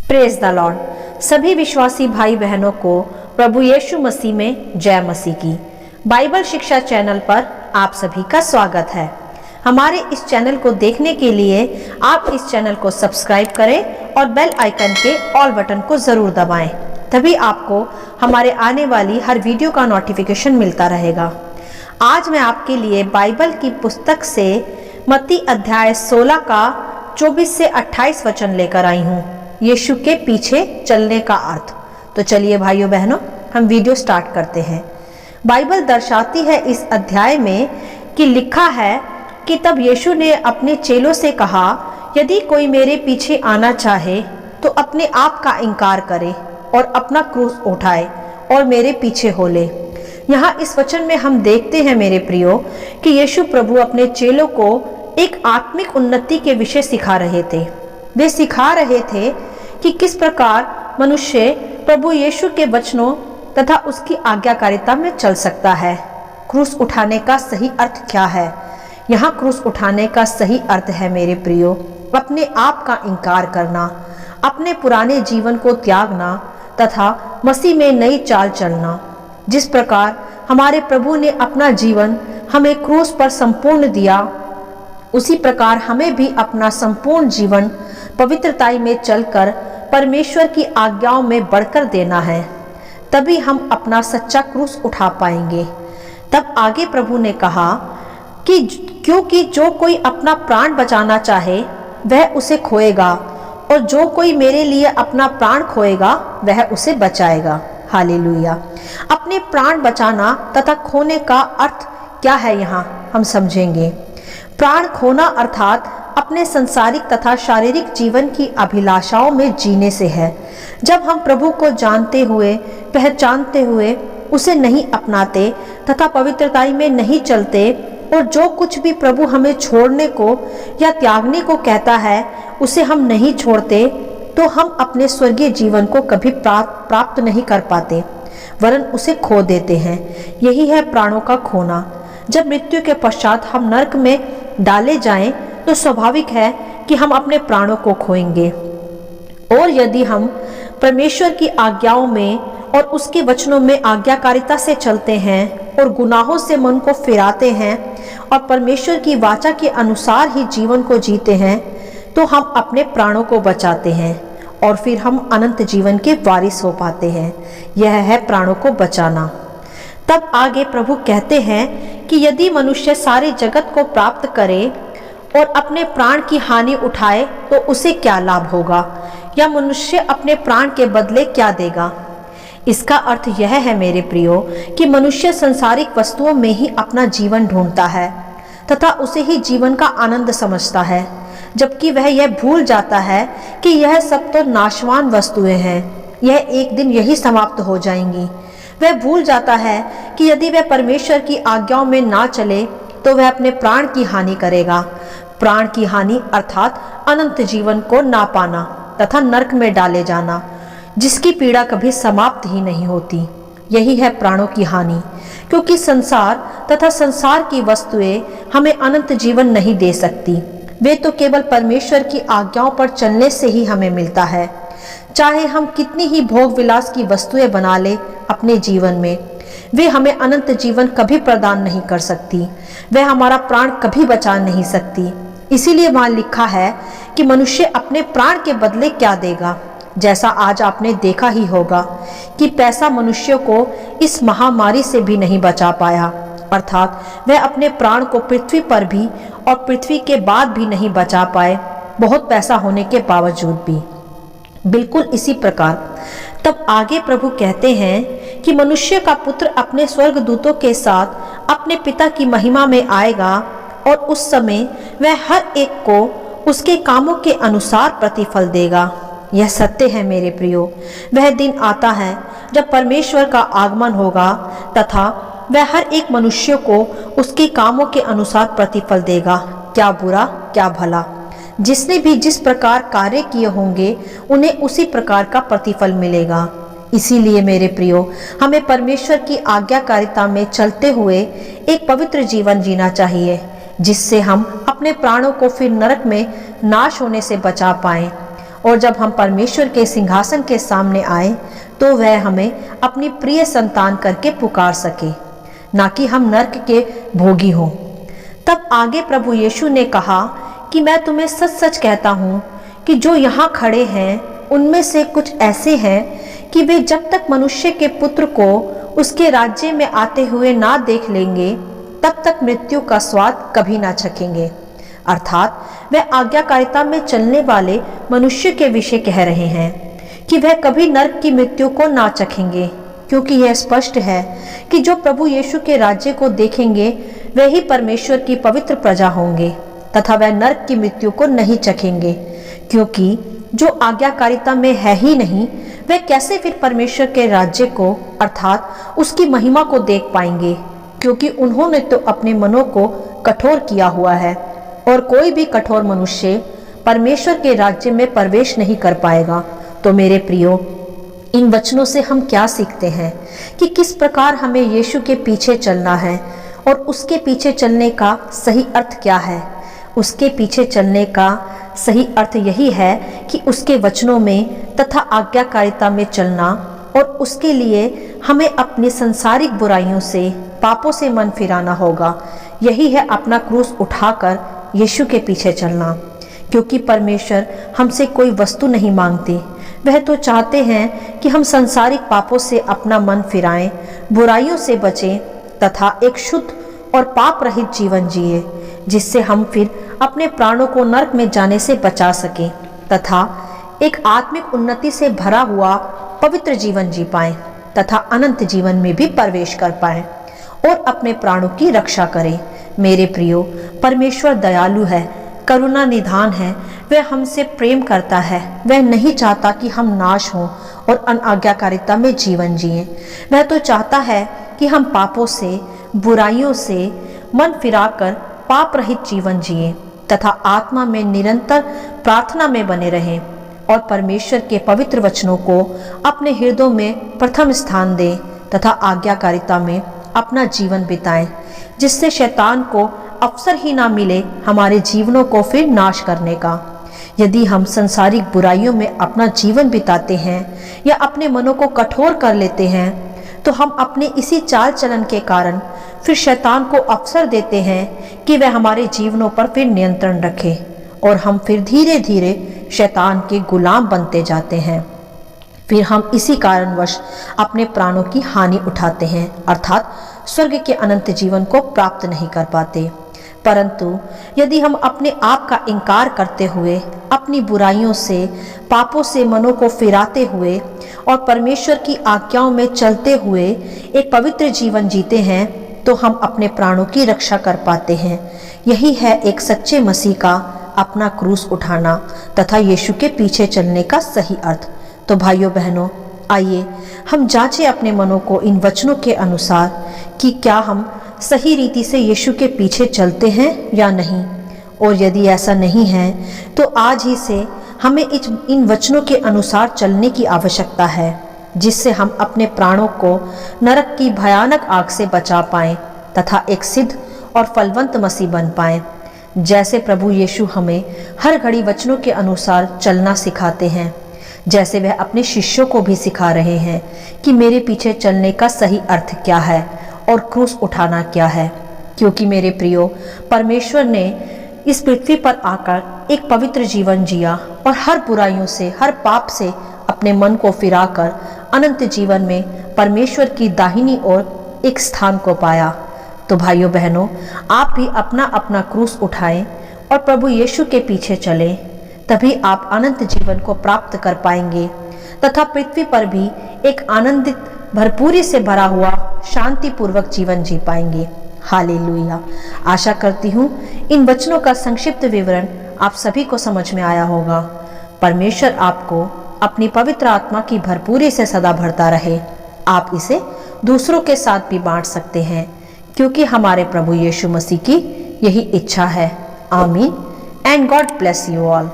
Praise the Lord. सभी विश्वासी भाई बहनों को प्रभु यीशु मसीह में जय मसीह की। बाइबल शिक्षा चैनल पर आप सभी का स्वागत है। हमारे इस चैनल को देखने के लिए आप इस चैनल को सब्सक्राइब करें और बेल आइकन के ऑल बटन को जरूर दबाएं, तभी आपको हमारे आने वाली हर वीडियो का नोटिफिकेशन मिलता रहेगा। आज मैं आपके लिए बाइबल की पुस्तक से मत्ती अध्याय 16 का 24 से 28 वचन लेकर आई हूँ, यीशु के पीछे चलने का अर्थ। तो चलिए भाइयों बहनों, हम वीडियो स्टार्ट करते हैं। बाइबल दर्शाती है इस अध्याय में कि लिखा है कि तब यीशु ने अपने चेलों से कहा, यदि कोई मेरे पीछे आना चाहे तो अपने आप का इनकार करे और अपना क्रूस उठाए और मेरे पीछे हो ले। यहाँ इस वचन में हम देखते हैं मेरे प्रियो कि यीशु प्रभु अपने चेलों को एक आत्मिक उन्नति के विषय सिखा रहे थे। वे सिखा रहे थे कि किस प्रकार मनुष्य प्रभु यीशु के वचनों तथा उसकी आज्ञाकारिता में चल सकता है। क्रूस उठाने का सही अर्थ क्या है? यहाँ क्रूस उठाने का सही अर्थ है मेरे प्रियो, अपने आप का इनकार करना, अपने पुराने जीवन को त्यागना तथा मसीह में नई चाल चलना। जिस प्रकार हमारे प्रभु ने अपना जीवन हमें क्रूस पर संपूर्ण दिया, उसी प्रकार हमें भी अपना संपूर्ण जीवन पवित्रताई में चलकर परमेश्वर की आज्ञाओं में बढ़कर देना है। तभी हम अपना सच्चा क्रूस उठा पाएंगे। तब आगे प्रभु ने कहा कि क्योंकि जो कोई अपना प्राण बचाना चाहे वह उसे खोएगा, और जो कोई मेरे लिए अपना प्राण खोएगा वह उसे बचाएगा। हालेलुया। अपने प्राण बचाना तथा खोने का अर्थ क्या है, यहाँ हम समझेंगे। प्राण खोना अर्थात अपने संसारिक तथा शारीरिक जीवन की अभिलाषाओं में जीने से है। जब हम प्रभु को जानते हुए, पहचानते हुए उसे नहीं अपनाते तथा पवित्रताई में नहीं चलते, और जो कुछ भी प्रभु हमें छोड़ने को या त्यागने को कहता है उसे हम नहीं छोड़ते, तो हम अपने स्वर्गीय जीवन को कभी प्राप्त नहीं कर पाते, वरन उसे खो देते हैं। यही है प्राणों का खोना। जब मृत्यु के पश्चात हम नरक में डाले जाएं, तो स्वाभाविक है कि हम अपने प्राणों को खोएंगे। और यदि हम परमेश्वर की आज्ञाओं में और उसके वचनों में आज्ञाकारिता से चलते हैं और गुनाहों से मन को फिराते हैं और परमेश्वर की वाचा के अनुसार ही जीवन को जीते हैं, तो हम अपने प्राणों को बचाते हैं और फिर हम अनंत जीवन के वारिस हो पाते हैं। यह है प्राणों को बचाना। तब आगे प्रभु कहते हैं कि यदि मनुष्य सारे जगत को प्राप्त करे और अपने प्राण की हानि उठाए तो उसे क्या लाभ होगा, या मनुष्य अपने प्राण के बदले क्या देगा। इसका अर्थ यह है मेरे प्रियो कि मनुष्य संसारिक वस्तुओं में ही अपना जीवन ढूंढता है तथा उसे ही जीवन का आनंद समझता है, जबकि वह यह भूल जाता है कि यह सब तो नाशवान वस्तुएं हैं, यह एक दिन यही समाप्त हो जाएंगी। वह भूल जाता है कि यदि वह परमेश्वर की आज्ञाओं में ना चले तो वह अपने प्राण की हानि करेगा। प्राण की हानि अर्थात अनंत जीवन को ना पाना तथा नरक में डाले जाना, जिसकी पीड़ा कभी समाप्त ही नहीं होती। यही है प्राणों की हानि, क्योंकि संसार तथा संसार की वस्तुएं हमें अनंत जीवन नहीं दे सकती। वे तो केवल परमेश्वर की आज्ञाओं पर चलने से ही हमें मिलता है। चाहे हम कितनी ही भोग विलास की वस्तुएं बना ले अपने जीवन में, वे हमें अनंत जीवन कभी प्रदान नहीं कर सकती। वह हमारा प्राण कभी बचा नहीं सकती। इसीलिए वहां लिखा है कि मनुष्य अपने प्राण के बदले क्या देगा। जैसा आज आपने देखा ही होगा कि पैसा मनुष्य को इस महामारी से भी नहीं बचा पाया, अर्थात वह अपने प्राण को पृथ्वी पर भी और पृथ्वी के बाद भी नहीं बचा पाए, बहुत पैसा होने के बावजूद भी। बिल्कुल इसी प्रकार तब आगे प्रभु कहते हैं कि मनुष्य का पुत्र अपने स्वर्गदूतों के साथ अपने पिता की महिमा में आएगा, और उस समय वह हर एक को उसके कामों के अनुसार प्रतिफल देगा। यह सत्य है मेरे प्रियो। वह दिन आता है जब परमेश्वर का आगमन होगा तथा वह हर एक मनुष्य को उसके कामों के अनुसार प्रतिफल देगा, क्या बुरा क्या भला। जिसने भी जिस प्रकार कार्य किए होंगे उन्हें उसी प्रकार का प्रतिफल मिलेगा। इसीलिए मेरे प्रियो, हमें परमेश्वर की आज्ञाकारिता में चलते हुए एक पवित्र जीवन जीना चाहिए, जिससे हम अपने प्राणों को फिर नरक में नाश होने से बचा पाएं और जब हम परमेश्वर के सिंहासन के सामने आए तो वह हमें अपनी प्रिय संतान करके पुकार सके, ना कि हम नर्क के भोगी हों। तब आगे प्रभु यीशु ने कहा कि मैं तुम्हें सच सच कहता हूँ कि जो यहाँ खड़े हैं उनमें से कुछ ऐसे हैं कि वे जब तक मनुष्य के पुत्र को उसके राज्य में आते हुए ना देख लेंगे तब तक मृत्यु का स्वाद कभी ना चखेंगे। अर्थात वह आज्ञाकारिता में चलने वाले मनुष्य के विषय कह रहे हैं कि वह कभी नरक की मृत्यु को ना चखेंगे, क्योंकि यह स्पष्ट है कि जो प्रभु यीशु के राज्य को देखेंगे वे ही परमेश्वर की पवित्र प्रजा होंगे तथा वह नरक की मृत्यु को नहीं चखेंगे, क्योंकि जो आज्ञाकारिता में है ही नहीं वे कैसे फिर परमेश्वर के राज्य को अर्थात उसकी महिमा को देख पाएंगे, क्योंकि उन्होंने तो अपने मनों को कठोर किया हुआ है और कोई भी कठोर मनुष्य परमेश्वर के राज्य में प्रवेश नहीं कर पाएगा। तो मेरे प्रियो, इन वचनों से हम क्या सीखते हैं कि किस प्रकार हमें यीशु के पीछे चलना है और उसके पीछे चलने का सही अर्थ क्या है। उसके पीछे चलने का सही अर्थ यही है कि उसके वचनों में तथा आज्ञाकारिता में चलना, और उसके लिए हमें अपनी संसारिक बुराइयों से पापों से मन फिराना होगा। यही है अपना क्रूस उठाकर यीशु के पीछे चलना, क्योंकि परमेश्वर हमसे कोई वस्तु नहीं मांगते। वह तो चाहते हैं कि हम संसारिक पापों से अपना मन फिराएं, बुराइयों से बचें तथा एक शुद्ध और पाप रहित जीवन जिए, जिससे हम फिर अपने प्राणों को नरक में जाने से बचा सकें तथा एक आत्मिक उन्नति से भरा हुआ पवित्र जीवन जी पाएं तथा अनंत जीवन में भी प्रवेश कर पाएं और अपने प्राणों की रक्षा करें। मेरे प्रियो, परमेश्वर दयालु है, करुणा निधान है, वह हमसे प्रेम करता है। वह नहीं चाहता कि हम नाश हों और अनाज्ञाकारिता में जीवन जिएं। वह तो चाहता है कि हम पापों से, बुराइयों से मन फिराकर पाप रहित जीवन जिएं तथा आत्मा में निरंतर प्रार्थना में बने रहें और परमेश्वर के पवित्र वचनों को अपने हृदयों में प्रथम स्थान दें तथा आज्ञाकारिता में अपना जीवन बिताएं, जिससे शैतान को अवसर ही ना मिले हमारे जीवनों को फिर नाश करने का। यदि हम संसारिक बुराइयों में अपना जीवन बिताते हैं या अपने मनों को कठोर कर लेते हैं तो हम अपने इसी चाल चलन के कारण फिर शैतान को अवसर देते हैं कि वह हमारे जीवनों पर फिर नियंत्रण रखे और हम फिर धीरे धीरे शैतान के गुलाम बनते जाते हैं। फिर हम इसी कारणवश अपने प्राणों की हानि उठाते हैं, अर्थात स्वर्ग के अनंत जीवन को प्राप्त नहीं कर पाते। परंतु यदि हम अपने आप का इनकार करते हुए, अपनी बुराइयों से, पापों से मनों को फिराते हुए और परमेश्वर की आज्ञाओं में चलते हुए एक पवित्र जीवन जीते हैं तो हम अपने प्राणों की रक्षा कर पाते हैं। यही है एक सच्चे मसीह का अपना क्रूस उठाना तथा यीशु के पीछे चलने का सही अर्थ। तो भाइयों बहनों, आइए हम जांचें अपने मनों को इन वचनों के अनुसार कि क्या हम सही रीति से यीशु के पीछे चलते हैं या नहीं। और यदि ऐसा नहीं है तो आज ही से हमें इन वचनों के अनुसार चलने की आवश्यकता है, जिससे हम अपने प्राणों को नरक की भयानक आग से बचा पाएं तथा एक सिद्ध और फलवंत मसीह बन पाएं। जैसे प्रभु यीशु हमें हर घड़ी वचनों के अनुसार चलना सिखाते हैं, जैसे वह अपने शिष्यों को भी सिखा रहे हैं कि मेरे पीछे चलने का सही अर्थ क्या है और क्रूस उठाना क्या है। क्योंकि मेरे प्रियो, परमेश्वर ने इस पृथ्वी पर आकर एक पवित्र जीवन जिया और हर बुराइयों से, हर पाप से अपने मन को फिराकर अनंत जीवन में परमेश्वर की दाहिनी ओर एक स्थान को पाया। तो भाइयों बहनों, आप भी अपना अपना क्रूस उठाएं और प्रभु यीशु के पीछे चलें, तभी आप अनंत जीवन को प्राप्त कर पाएंगे तथा पृथ्वी पर भी एक आनंदित, भरपूरी से भरा हुआ, शांतिपूर्वक जीवन जी पाएंगे। हालेलुया। आशा करती हूँ इन वचनों का संक्षिप्त विवरण आप सभी को समझ में आया होगा। परमेश्वर आपको अपनी पवित्र आत्मा की भरपूरी से सदा भरता रहे। आप इसे दूसरों के साथ भी बांट सकते हैं, क्योंकि हमारे प्रभु यीशु मसीह की यही इच्छा है। आमीन and God bless you all.